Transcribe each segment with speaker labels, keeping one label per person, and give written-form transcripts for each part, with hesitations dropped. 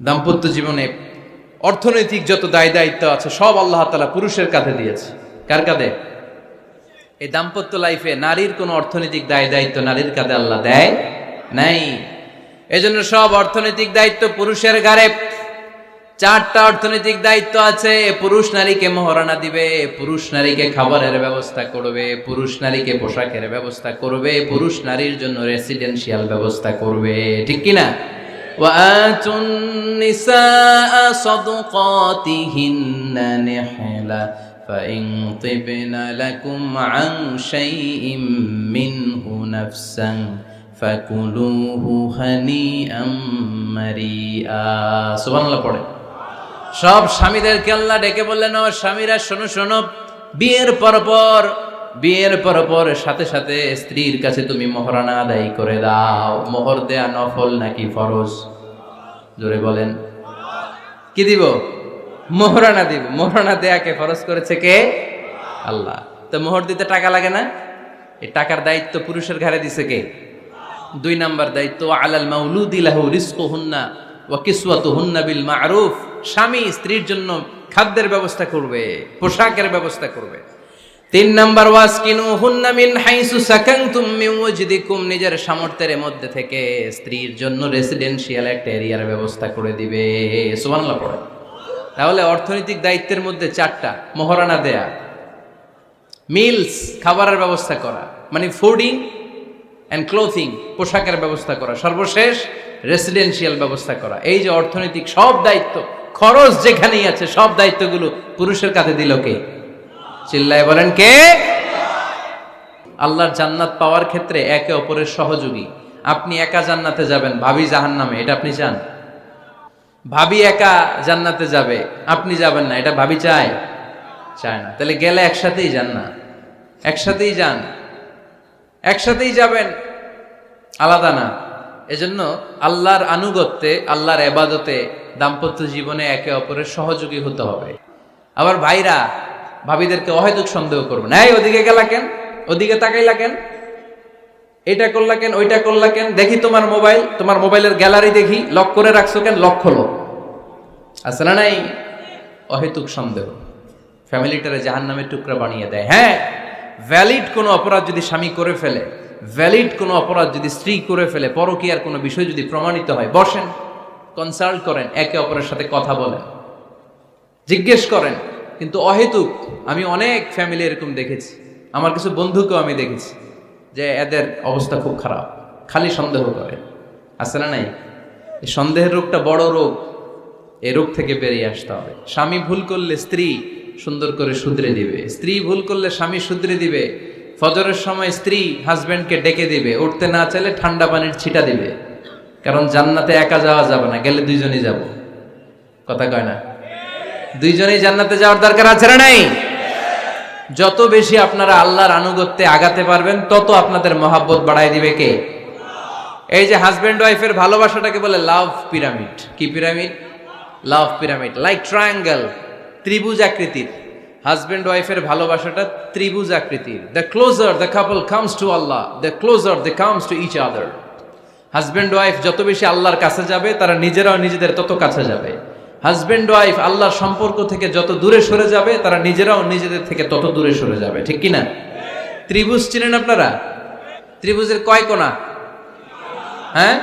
Speaker 1: দাম্পত্য জীবনে অর্থনৈতিক যত দায় দায়িত্ব আছে সব আল্লাহ তাআলা পুরুষের কাঁধে দিয়েছে। কার কাঁধে? এই দাম্পত্য লাইফে নারীর কোনো অর্থনৈতিক দায় দায়িত্ব নারীর কাঁধে আল্লাহ দেয় নাই। এজন্য সব অর্থনৈতিক দায়িত্ব পুরুষের ঘাড়ে। 4টা অর্থনৈতিক দায়িত্ব আছে। পুরুষ নারীকে মহারণা দিবে, পুরুষ নারীকে খাবারের ব্যবস্থা করবে, পুরুষ নারীকে পোশাকের ব্যবস্থা করবে, পুরুষ নারীর জন্য রেসিডেন্সিয়াল ব্যবস্থা করবে। ঠিক কিনা? وآتوا النساء صدقاتهن نحلة فإن طبن لكم عن شيء منه نفسا فكلوه هنيئا مريئا। সুবহানাল্লাহ পড়ে। সব স্বামীদেরকে আল্লাহ ডেকে বললেন, ও স্বামীরা শোনো শোনো, বিয়ের পর সাথে সাথে স্ত্রীর কাছে তুমি মোহরানা আদায় করে দাও। মোহর দেয়া নফল নাকি ফরজ? জোরে বলেন। কি দিব? মোহরানা দিব। মোহরানা দেয়াকে ফরজ করেছে কে? আল্লাহ। তো মোহর দিতে টাকা লাগে না? এই টাকার দায়িত্ব পুরুষের ঘাড়ে দিছে কে? 2 নাম্বার দায়িত্ব, আলাল মাউলুদি লাহু রিজকুহুন্না ওয়া কিসওয়াতুহুন্না বিল মা'রুফ। স্বামী স্ত্রীর জন্য খাদ্যের ব্যবস্থা করবে, পোশাকের ব্যবস্থা করবে। 3 নাম্বার, ওয়াসকিনুহুন্না মিন হাইসু সাকানতুম মিন ওয়াজদিকুম। নিজের সামর্থ্যের মধ্যে থেকে স্ত্রীর জন্য রেসিডেন্সিয়াল একটা এরিয়ার ব্যবস্থা করে দিবে। সুবহানাল্লাহ পড়ে। তাহলে অর্থনৈতিক দায়িত্বের মধ্যে 4টা: মোহরানা দেয়া, মিলস খাবারের ব্যবস্থা করা, মানে ফুডিং অ্যান্ড ক্লোথিং, পোশাকের ব্যবস্থা করা, সর্বশেষ রেসিডেন্সিয়াল ব্যবস্থা করা। এই যে অর্থনৈতিক সব দায়িত্ব, খরচ যেখানেই আছে সব দায়িত্বগুলো পুরুষের কাঁধে দিল কে? চিল্লায় বলেন কে? আল্লাহর জান্নাত পাওয়ার ক্ষেত্রে একে অপরের সহযোগী। আপনি একা জান্নাতে যাবেন, ভাবি জাহান্নামে, এটা আপনি চান? ভাবি একা জান্নাতে যাবে, আপনি যাবেন না, এটা ভাবি চায়? চায় না। তাহলে গেলে একসাথেই যান না, একসাথেই যান, একসাথেই যাবেন, আলাদা না। এজন্য আল্লাহর আনুগত্যে, আল্লাহর ইবাদতে, দাম্পত্য জীবনে একে অপরের সহযোগী হতে হবে। আবার ভাইরা ভাবিদেরকে অহেতুক সন্দেহ করবেন। এই ওদিকে গেলা কেন, ওদিকে তাকাইলা কেন, এটা করলা কেন, ওইটা করলা কেন, দেখি তোমার মোবাইল, তোমার মোবাইলের গ্যালারি দেখি, লক করে রাখছো কেন, লক খোলো। আছে না নাই? অহেতুক সন্দেহ ফ্যামিলিটারে জাহান্নামের টুকরা বানিয়ে দেয়। হ্যাঁ, ভ্যালিড কোনো অপরাধ যদি স্বামী করে ফেলে, ভ্যালিড কোনো অপরাধ যদি স্ত্রী করে ফেলে, পরকীয়ার কোনো বিষয় যদি প্রমাণিত হয়, বসেন, কনসাল্ট করেন, একে অপরের সাথে কথা বলেন, জিজ্ঞেস করেন। কিন্তু অহেতুক, আমি অনেক ফ্যামিলি এরকম দেখেছি, আমার কিছু বন্ধুকেও আমি দেখেছি যে এদের অবস্থা খুব খারাপ, খালি সন্দেহ করে। আছে না নাই? এই সন্দেহের রোগটা বড় রোগ, এই রোগ থেকে বেরিয়ে আসতে হবে। স্বামী ভুল করলে স্ত্রী সুন্দর করে শুধরে দিবে, স্ত্রী ভুল করলে স্বামী শুধরে দিবে। ফজরের সময় স্ত্রী হাজব্যান্ডকে ডেকে দিবে, উঠতে না চাইলে ঠান্ডা পানির ছিটা দিবে। কারণ জান্নাতে একা যাওয়া যাবে না, গেলে দুইজনই যাব। কথা কয় না? দুইজনেই জান্নাতে যাওয়ার দরকার আছে না নাই? যত বেশি আপনারা আল্লাহর আনুগত্যে আগাতে পারবেন, তত আপনাদের মহাব্বত বাড়ায় দিবে কে? এই যে হাজব্যান্ড ওয়াইফের ভালোবাসাটাকে বলে লাভ পিরামিড। কি pyramid? Love pyramid, like triangle, ত্রিভুজ আকৃতির। হাজব্যান্ড ওয়াইফের ভালোবাসাটা ত্রিভুজ আকৃতির। The closer the couple comes to Allah, the closer they comes to each other. Husband wife যত বেশি আল্লাহর কাছে যাবে, তারা নিজেরাও নিজেদের তত কাছে যাবে। হাজব্যান্ড ওয়াইফ আল্লাহর সম্পর্ক থেকে যত দূরে সরে যাবে, তারা নিজেরাও নিজেদের থেকে তত দূরে সরে যাবে। ঠিক কিনা? ত্রিভুজ চিনেন আপনারা? ত্রিভুজের কয় কোণা? হ্যাঁ,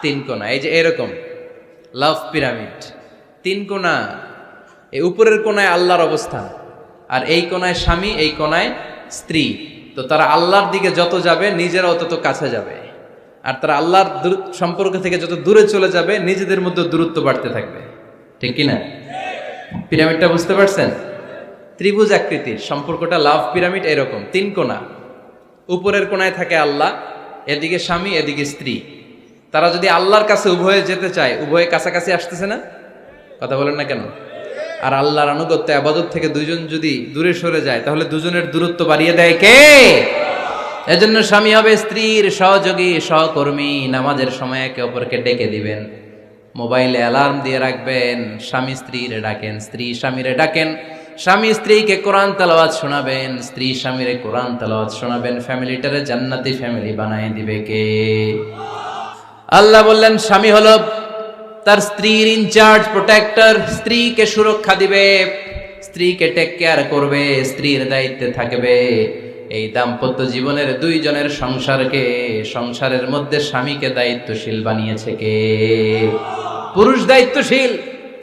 Speaker 1: 3 কোণা। এই যে এরকম লাভ পিরামিড, 3 কোণা। এই উপরের কোণায় আল্লাহর অবস্থান, আর এই কোণায় স্বামী, এই কোণায় স্ত্রী। তো তারা আল্লাহর দিকে যত যাবে, নিজেরাও তত কাছে যাবে। আর তারা আল্লাহর সম্পর্ক থেকে যত দূরে চলে যাবে, নিজেদের মধ্যে দূরত্ব বাড়তে থাকবে। ঠিক কিনা? পিরামিডটা বুঝতে পারছেন? ত্রিভুজ আকৃতির সম্পর্কটা লাভ পিরামিড এরকম, 3 কোণা। উপরের কোণায় থাকে আল্লাহ, এদিকে স্বামী, এদিকে স্ত্রী। তারা যদি আল্লাহর কাছে উভয়ে যেতে চায়, উভয়ে কাছাকাছি আসতেছে না? কথা বলেন না কেন? আর আল্লাহর আনুগত্য ইবাদত থেকে দুজন যদি দূরে সরে যায়, তাহলে দুজনের দূরত্ব বাড়িয়ে দেয় কে? এজন্য স্বামী হবে স্ত্রীর সহযোগী, সহকর্মী। নামাজের সময় একে অপরকে ডেকে দিবেন, মোবাইলে অ্যালার্ম দিয়ে রাখবেন। স্বামী স্ত্রীরে ডাকেন, স্ত্রী স্বামীরে ডাকেন। স্বামী স্ত্রীকে কোরআন তেলাওয়াত শোনাবেন, স্ত্রী স্বামীরে কোরআন তেলাওয়াত শোনাবেন। ফ্যামিলিটারে জান্নাতি ফ্যামিলি বানায় দিবে কে? আল্লাহ বললেন স্বামী হলো তার স্ত্রীর ইনচার্জ, প্রোটেক্টর, স্ত্রীকে সুরক্ষা দিবে, স্ত্রীকে টেক কেয়ার করবে, স্ত্রীর দায়িত্বে থাকবে। এই দাম্পত্য জীবনের দুইজনের সংসারকে, সংসারের মধ্যে স্বামীকে দায়িত্বশীল বানিয়েছে কে? পুরুষ দায়িত্বশীল।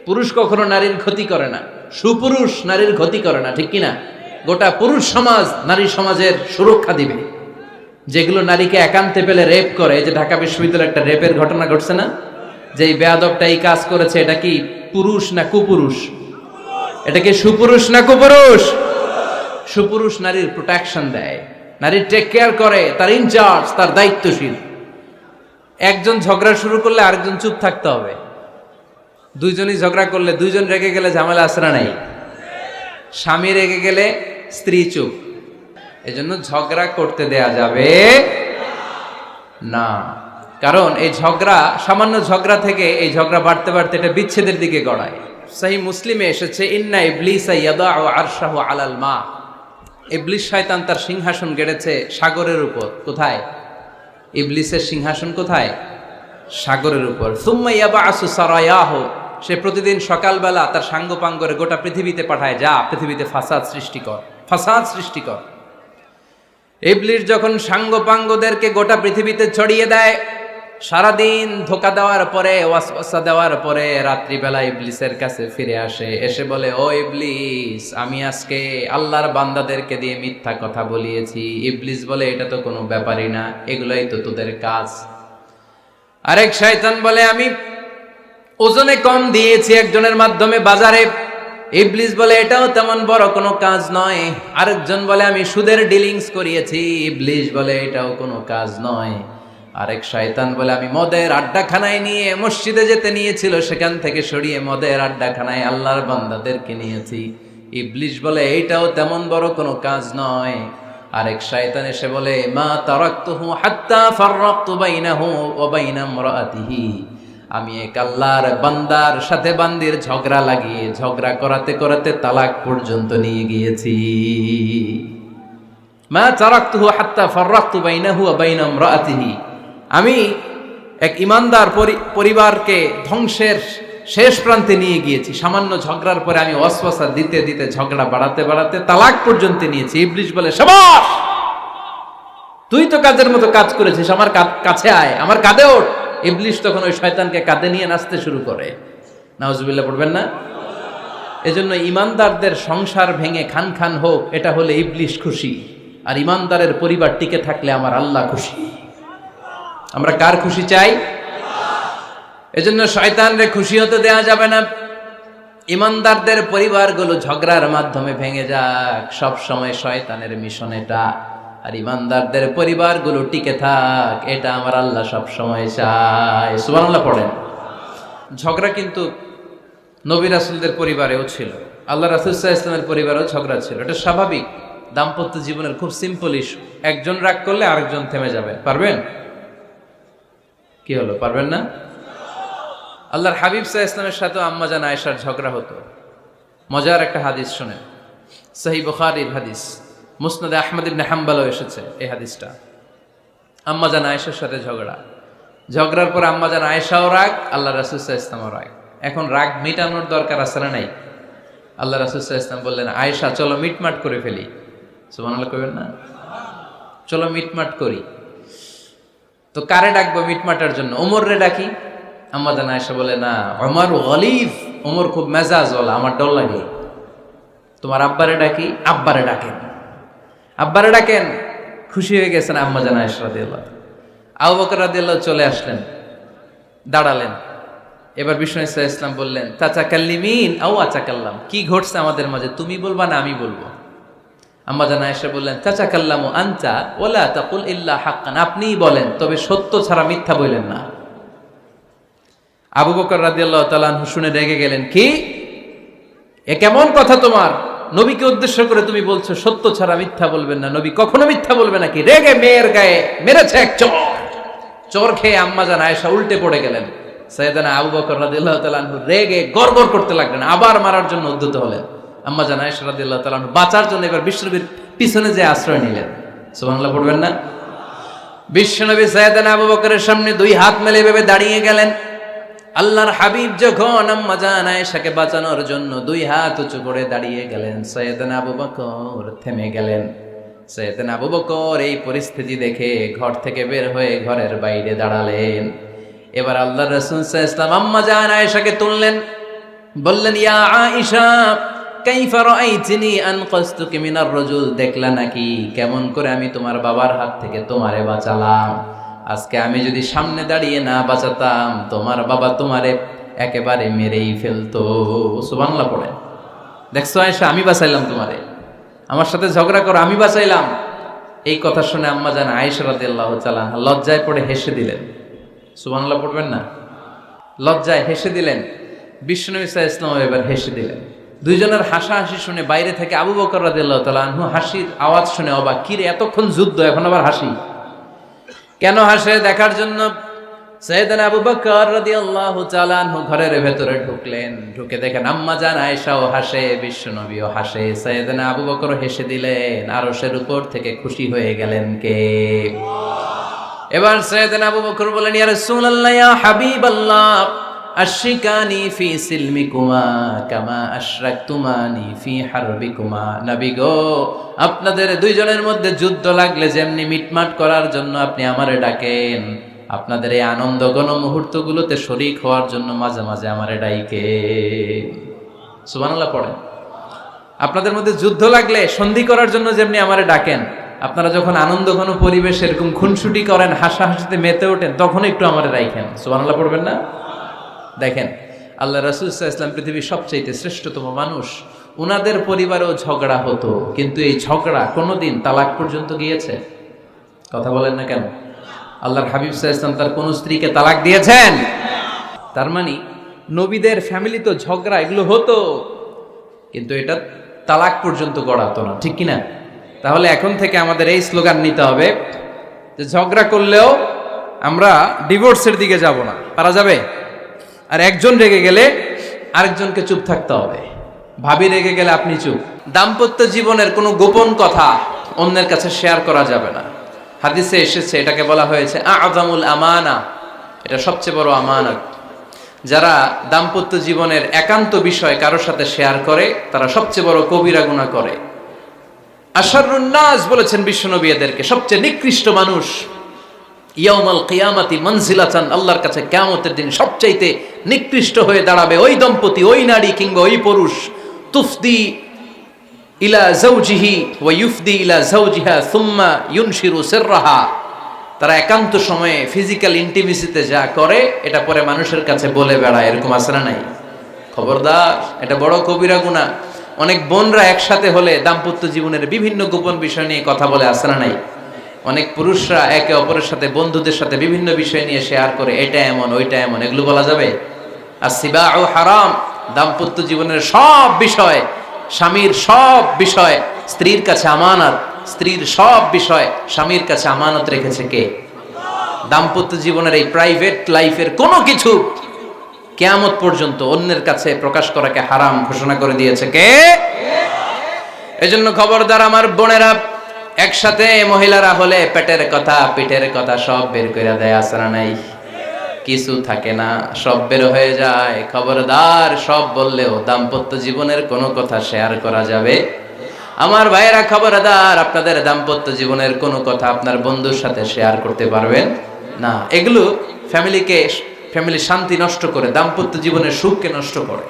Speaker 1: পুরুষ কখনো নারীর ক্ষতি করে না, সুপুরুষ নারীর ক্ষতি করে না, ঠিক কিনা? গোটা পুরুষ সমাজ নারী সমাজের সুরক্ষা দিবে। যেগুলো নারীকে একান্তে পেলে রেপ করে, যে ঢাকা বিশ্ববিদ্যালয়ে একটা রেপের ঘটনা ঘটছে না, যে এই বেয়াদবটা এই কাজ করেছে, এটা কি পুরুষ না কুপুরুষ? এটা কি সুপুরুষ না কুপুরুষ? সুপুরুষ নারীর প্রোটেকশন দেয়, নারীর টেক কেয়ার করে, তার ইনচার্জ, তার দায়িত্বশীল। একজন ঝগড়া শুরু করলে আরেকজন চুপ থাকতে হবে। দুইজনই ঝগড়া করলে, দুইজন রেগে গেলে ঝামেলা আসরা নাই। স্বামী রেগে গেলে স্ত্রী চুপ। এজন্য ঝগড়া করতে দেয়া যাবে না, কারণ এই ঝগড়া, সামান্য ঝগড়া থেকে এই ঝগড়া বাড়তে বাড়তে এটা বিচ্ছেদের দিকে গড়ায়। সহিহ মুসলিমে এসেছে, ইন্না ইবলিসা ইয়াদাউ আরশাহু আলাল মা। ইবলিস শয়তান তার সিংহাসন গেড়েছে সাগরের উপর। কোথায়? ইবলিসের সিংহাসন কোথায়? সাগরের উপর। সুম্মা ইয়াবাসু সারায়াহু, সে প্রতিদিন সকালবেলা তার সাঙ্গপাঙ্গরে গোটা পৃথিবীতে পাঠায়, যা পৃথিবীতে ফাসাদ সৃষ্টি কর, ফাসাদ সৃষ্টি কর। ইবলিস যখন সাঙ্গপাঙ্গদেরকে গোটা পৃথিবীতে ছড়িয়ে দেয়, সারাদিন ধোকা দেওয়ার পরে, ওয়াসওয়াসা দেওয়ার পরে, রাত্রিবেলা ইবলিসের কাছে ফিরে আসে, এসে বলে, ও ইবলিস, আমি আজকে আল্লাহর বান্দাদেরকে দিয়ে মিথ্যা কথা বলিয়েছি। ইবলিস বলে, এটা তো কোনো ব্যাপারই না, এগুলাই তো তোদের কাজ। আরেক শয়তান বলে, আমি ওজনে কম দিয়েছি একজনের মাধ্যমে বাজারে। ইবলিস বলে, এটাও তেমন বড় কোনো কাজ নয়। আরেকজন বলে, আমি সুদের ডিলিংস করিয়েছি। ইবলিস বলে, এটাও কোনো কাজ নয়। আরেক শয়তান বলে, আমি মদের আড্ডাখানায় নিয়ে, মসজিদে যেতে নিয়েছিল সেখান থেকে সরিয়ে মদের আড্ডাখানায় আল্লাহর বান্দাদেরকে নিয়েছি। ইবলিস বলে, এইটাও তেমন বড় কোনো কাজ নয়। আরেক শয়তান এসে বলে, মা তারাকতুহু হাত্তা ফাররাকতু বাইনাহু ওয়া বাইনা ইমরাআতিহি, আমি এক আল্লাহর বান্দার সাথে বান্দির ঝগড়া লাগিয়ে, ঝগড়া করাতে করাতে তালাক পর্যন্ত নিয়ে গিয়েছি। মা তারাকতুহু হাত্তা ফাররাকতু বাইনাহু ওয়া বাইনা ইমরাআতিহি, আমি এক ইমানদার পরিবারকে ধ্বংসের শেষ প্রান্তে নিয়ে গিয়েছি। সামান্য ঝগড়ার পরে আমি ওয়াসওয়াসা দিতে দিতে ঝগড়া বাড়াতে বাড়াতে তালাক পর্যন্ত নিয়েছি। ইবলিস বলে, শাবাশ, তুই তো কাজের মতো কাজ করেছিস, আমার কাছে আয়, আমার কাঁধে ওঠ। ইবলিস তখন ওই শয়তানকে কাঁধে নিয়ে নাচতে শুরু করে। নাউজুবিল্লাহ পড়বেন না? এজন্য ইমানদারদের সংসার ভেঙে খান খান হোক, এটা হলে ইবলিস খুশি, আর ইমানদারের পরিবার টিকে থাকলে আমার আল্লাহ খুশি। আমরা কার খুশি চাই? এজন্য শয়তানরে খুশি হতে দেয়া যাবে না। ইমানদারদের পরিবারগুলো ঝগড়ার মাধ্যমে ভেঙে যাক, সব সময় শয়তানের মিশন এটা। আর ইমানদারদের পরিবারগুলো টিকে থাক, এটা আমার আল্লাহ সব সময় চায়। সুবহানাল্লাহ পড়েন। ঝগড়া কিন্তু নবী রাসূলদের পরিবারেও ছিল, আল্লাহ রাসূল সাল্লাল্লাহু আলাইহি ওয়াসাল্লামের পরিবারেও ঝগড়া ছিল। এটা স্বাভাবিক, দাম্পত্য জীবনের খুব সিম্পল ইস্যু। একজন রাগ করলে আরেকজন থেমে যাবে। পারবেন? কি হলো, পারবেন না? আল্লাহর হাবিব সাল্লাল্লাহু আলাইহি ওয়াসাল্লামের সাথে আম্মা জান আয়েশার ঝগড়া হতো। মজার একটা হাদিস শুনেন, সহিহ বুখারীর হাদিস, মুসনাদে আহমদ ইবনে হাম্বলও এসেছে এই হাদিসটা। আম্মা জান আয়েশার সাথে ঝগড়ার পর আম্মা জান আয়েশাও রাগ, আল্লাহ রাসূল সাল্লাল্লাহু আলাইহি ওয়াসাল্লামও রাগ। এখন রাগ মিটানোর দরকার আছে না নাই? আল্লাহ রাসূল সাল্লাল্লাহু আলাইহি ওয়াসাল্লাম বললেন, আয়েশা চলো মিটমাট করে ফেলি। সুবহানাল্লাহ কইবেন না? চলো মিটমাট করি। তো কারে ডাকবো মিটমাটার জন্য? ওমর রে ডাকি। আম্মা জান আয়েশা বলে, না, ওমর গলিফ, ওমর খুব মেজাজওয়ালা, আমার ডর লাগে। তোমার আব্বারে ডাকি। আব্বারে ডাকেন, আব্বারে ডাকেন। খুশি হয়ে গেছেন আম্মা জান আয়েশা রাদিয়াল্লাহু। আবু বকর রাদিয়াল্লাহু চলে আসলেন, দাঁড়ালেন। এবার বিষ্ণু সাল্লাল্লাহু আলাইহি ওয়াসাল্লাম বললেন, তাতাকাল্লিমিন আও আতাকাল্লাম, কি ঘটছে আমাদের মাঝে, তুমি বলবা না আমি বলবো? আম্মা জান আয়েশা বললেন, তাতাকাল্লামু আনতা ওয়ালা তাকুল ইল্লা হাক্কান, আপনিই বলেন, তবে সত্য ছাড়া মিথ্যা বলেন না। আবু বকর রাদিয়াল্লাহু তাআলা আনহু শুনে রেগে গেলেন, কি এ কেমন কথা তোমার? নবীকে উদ্দেশ্য করে তুমি বলছো সত্য ছাড়া মিথ্যা বলবেন না, নবী কখনো মিথ্যা বলবে নাকি? রেগে মেয়ের গায়ে মেরেছে এক চোর। চোর খেয়ে আম্মা জান আয়েশা উল্টে পড়ে গেলেন। সাইয়েদানা আবু বকর রাদিয়াল্লাহু তাআলা আনহু রেগে গড়গড় করতে লাগলেন, আবার মারার জন্য উদ্যত হলেন। আম্মা জান আয়েশা রাদিয়াল্লাহু তাআলা আনহু বাঁচার জন্য এবার বিশ্বনবীর পিছনে যে আশ্রয় নিলেন। সুবহানাল্লাহ পড়বেন না? বিশ্বনবী সাইয়েদানা আবু বকরের সামনে দুই হাত মেলে ভেবে দাঁড়িয়ে গেলেন। আল্লাহর হাবিব যখন আম্মা জান আয়েশাকে বাঁচানোর জন্য দুই হাত উঁচু করে দাঁড়িয়ে গেলেন, সাইয়েদনা আবু বকর থেমে গেলেন। সাইয়েদনা আবু বকর এই পরিস্থিতি দেখে ঘর থেকে বের হয়ে ঘরের বাইরে দাঁড়ালেন। এবার আল্লাহর রাসূল সাল্লাল্লাহু আলাইহি ওয়াসাল্লাম আম্মা জান আয়েশাকে তুললেন, বললেন, ইয়া আয়েশা কাইফা রাআইতিনি আনকাসতুকি মিনার রাজুল, দেখলা নাকি কেমন করে আমি তোমার বাবার হাত থেকে তোমারে বাঁচালাম। আজকে আমি যদি সামনে দাঁড়িয়ে না বাঁচাতাম, তোমার বাবা তোমারে একেবারে মেরেই ফেলতো। সুবহানাল্লাহ পড়ে। দেখছো আয়েশা, আমি বাঁচাইলাম তোমারে, আমার সাথে ঝগড়া করো, আমি বাঁচাইলাম। এই কথা শুনে আম্মা জান আয়েশা রাদিয়াল্লাহু তাআলা লজ্জায় পড়ে হেসে দিলেন। সুবহানাল্লাহ পড়বেন না? লজ্জায় হেসে দিলেন। বিশ্বনবী সাল্লাল্লাহু আলাইহি ওয়াসাল্লাম এবার হেসে দিলেন। দুইজনের হাসাহাসি শুনে বাইরে থেকে আবু বকর রাদিয়াল্লাহু তাআলা আনহু হাসির আওয়াজ শুনে অবাক, কিরে এতক্ষণ যুদ্ধ এখন আবার হাসি কেন? হাসে দেখার জন্য সাইয়েদনা আবু বকর রাদিয়াল্লাহু তাআলা আনহু ঘরের ভেতরে ঢুকলেন। ঢুকে দেখেন আম্মা জান আয়েশাও হাসে, বিশ্বনবীও হাসে, সাইয়েদনা আবু বকর হেসে দিলেন। আরশের উপর থেকে খুশি হয়ে গেলেন কে? এবার সাইয়েদনা আবু বকর বলেন, ইয়া রাসূলুল্লাহ, ইয়া হাবিবাল্লাহ, আশরিকানি ফি সিলমিকুমা কামা আশরাকতুমানি ফি হারবিকুমা। নবী গো, আপনাদের দুইজনের মধ্যে যুদ্ধ লাগলে যেমনি মিটমাট করার জন্য আপনি আমারে ডাকেন, আপনাদের এই আনন্দ ঘন মুহূর্তগুলোতে শরীক হওয়ার জন্য মাঝে মাঝে আমারে ডাকেন। সুবহানাল্লাহ পড়েন। আপনাদের মধ্যে যুদ্ধ লাগলে সন্ধি করার জন্য যেমনি আমারে ডাকেন, আপনারা যখন আনন্দ ঘন পরিবেশ এরকম খুনসুটি করেন, হাসাহাসিতে মেতে ওঠেন, তখন একটু আমারে রাখেন। সুবহানাল্লাহ পড়বেন না? দেখেন আল্লাহ রাসূল সাল্লাল্লাহু আলাইহি ওয়াসাল্লাম পৃথিবীর সবচেয়ে শ্রেষ্ঠতম মানুষ। উনাদের পরিবারেও ঝগড়া হতো, কিন্তু এই ঝগড়া কোনোদিন তালাক পর্যন্ত গিয়েছে? কথা বলেন না কেন? আল্লাহর হাবিব সাল্লাল্লাহু আলাইহি ওয়াসাল্লাম তার কোন স্ত্রীকে তালাক দিয়েছেন? তার মানে নবীদের ফ্যামিলি তো ঝগড়া এগুলো হতো, কিন্তু এটা তালাক পর্যন্ত গড়াতো না, ঠিক কিনা? তাহলে এখন থেকে আমাদের এই স্লোগান নিতে হবে যে ঝগড়া করলেও আমরা ডিভোর্সের দিকে যাব না। পারা যাবে? আর একজন রেগে গেলে আরেকজনকে চুপ থাকতে হবে। ভাবি রেগে গেলে আপনি চুপ। দাম্পত্য জীবনের কোনো গোপন কথা অন্যের কাছে শেয়ার করা যাবে না। হাদিসে এসেছে, এটাকে বলা হয়েছে আযমুল আমানা, এটা সবচেয়ে বড় আমানত। যারা দাম্পত্য জীবনের একান্ত বিষয় কারোর সাথে শেয়ার করে, তারা সবচেয়ে বড় কবিরা গুনাহ করে। আশারুন নাস বলেছেন বিশ্বনবী এদেরকে, সবচেয়ে নিকৃষ্ট মানুষ। ইয়াউমাল কিয়ামাতি মানজিলাতান, আল্লাহর কাছে কিয়ামতের দিন সবচাইতে নিকৃষ্ট হয়ে দাঁড়াবে ওই দম্পতি, ওই নারী কিংবা ওই পুরুষ, তুফদি ইলা যাওজিহি ওয়া ইউফদি ইলা যাওজিহা সুম্মা ইউনশিরু সিররাহা। তারা একান্ত সময়ে ফিজিক্যাল ইন্টিমেসিতে যা করে, এটা পরে মানুষের কাছে বলে বেড়ায়। এরকম আছে না নাই? খবরদার, এটা বড় কবিরা গুনাহ। অনেক বোনরা একসাথে হলে দাম্পত্য জীবনের বিভিন্ন গোপন বিষয় নিয়ে কথা বলে, আছে না নাই? অনেক পুরুষরা একে অপরের সাথে, বন্ধুদের সাথে বিভিন্ন বিষয় নিয়ে শেয়ার করে, এটা এমন ওইটা এমন, এগুলো বলা যাবে? আর সিবাউ হারাম। দাম্পত্য জীবনের সব বিষয়, স্বামীর সব বিষয় স্ত্রীর কাছে আমানত, স্ত্রীর সব বিষয় স্বামীর কাছে আমানত রেখেছে কে? দাম্পত্য জীবনের এই প্রাইভেট লাইফের কোনো কিছু কিয়ামত পর্যন্ত অন্যের কাছে প্রকাশ করাকে হারাম ঘোষণা করে দিয়েছে কে? এজন্য খবরদার আমার বোনেরা, একসাথে মহিলারা হলে পেটের কথা, পিঠের কথা সব বের করে দেয়, আছে না নাই? কিছু থাকে না, সব বের হয়ে যায়। খবরদার, সব বললেও দাম্পত্য জীবনের কোনো কথা শেয়ার করা যাবে? আমার ভাইয়েরা খবরদার, আপনাদের দাম্পত্য জীবনের কোনো কথা আপনার বন্ধুর সাথে শেয়ার করতে পারবেন না। এগুলো ফ্যামিলির শান্তি নষ্ট করে, দাম্পত্য জীবনের সুখকে নষ্ট করে।